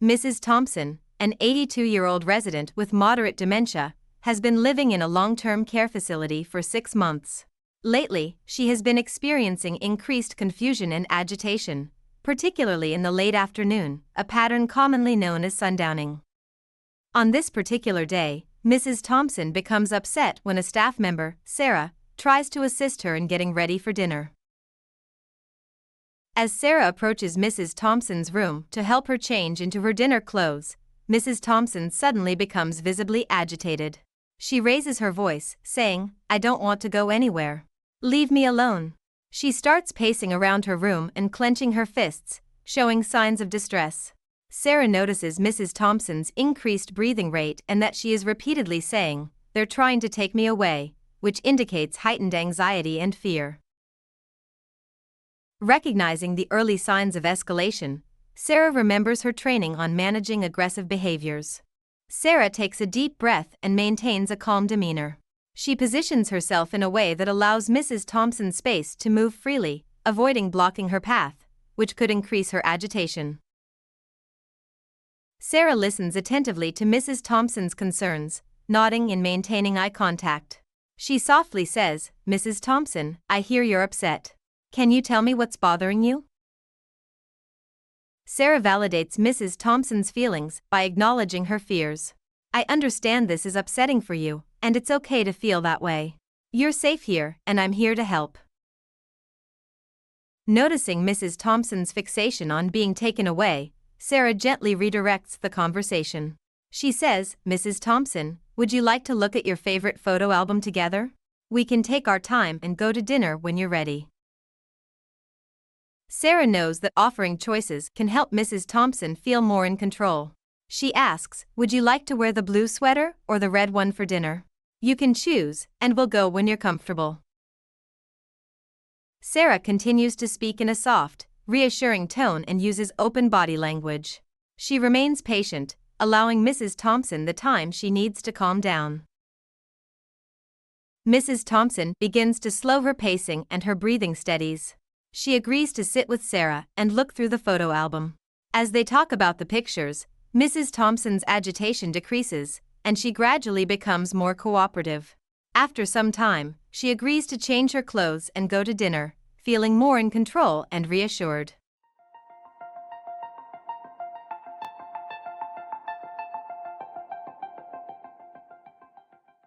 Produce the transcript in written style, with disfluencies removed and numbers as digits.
Mrs. Thompson, an 82-year-old resident with moderate dementia, has been living in a long-term care facility for 6 months. Lately, she has been experiencing increased confusion and agitation, particularly in the late afternoon, a pattern commonly known as sundowning. On this particular day, Mrs. Thompson becomes upset when a staff member, Sarah, tries to assist her in getting ready for dinner. As Sarah approaches Mrs. Thompson's room to help her change into her dinner clothes, Mrs. Thompson suddenly becomes visibly agitated. She raises her voice, saying, "I don't want to go anywhere. Leave me alone." She starts pacing around her room and clenching her fists, showing signs of distress. Sarah notices Mrs. Thompson's increased breathing rate and that she is repeatedly saying, "They're trying to take me away," which indicates heightened anxiety and fear. Recognizing the early signs of escalation, Sarah remembers her training on managing aggressive behaviors. Sarah takes a deep breath and maintains a calm demeanor. She positions herself in a way that allows Mrs. Thompson space to move freely, avoiding blocking her path, which could increase her agitation. Sarah listens attentively to Mrs. Thompson's concerns, nodding and maintaining eye contact. She softly says, "Mrs. Thompson, I hear you're upset. Can you tell me what's bothering you?" Sarah validates Mrs. Thompson's feelings by acknowledging her fears. "I understand this is upsetting for you, and it's okay to feel that way. You're safe here, and I'm here to help." Noticing Mrs. Thompson's fixation on being taken away, Sarah gently redirects the conversation. She says, "Mrs. Thompson, would you like to look at your favorite photo album together? We can take our time and go to dinner when you're ready." Sarah knows that offering choices can help Mrs. Thompson feel more in control. She asks, "Would you like to wear the blue sweater or the red one for dinner? You can choose, and we'll go when you're comfortable." Sarah continues to speak in a soft, reassuring tone and uses open body language. She remains patient, allowing Mrs. Thompson the time she needs to calm down. Mrs. Thompson begins to slow her pacing and her breathing steadies. She agrees to sit with Sarah and look through the photo album. As they talk about the pictures, Mrs. Thompson's agitation decreases, and she gradually becomes more cooperative. After some time, she agrees to change her clothes and go to dinner, feeling more in control and reassured.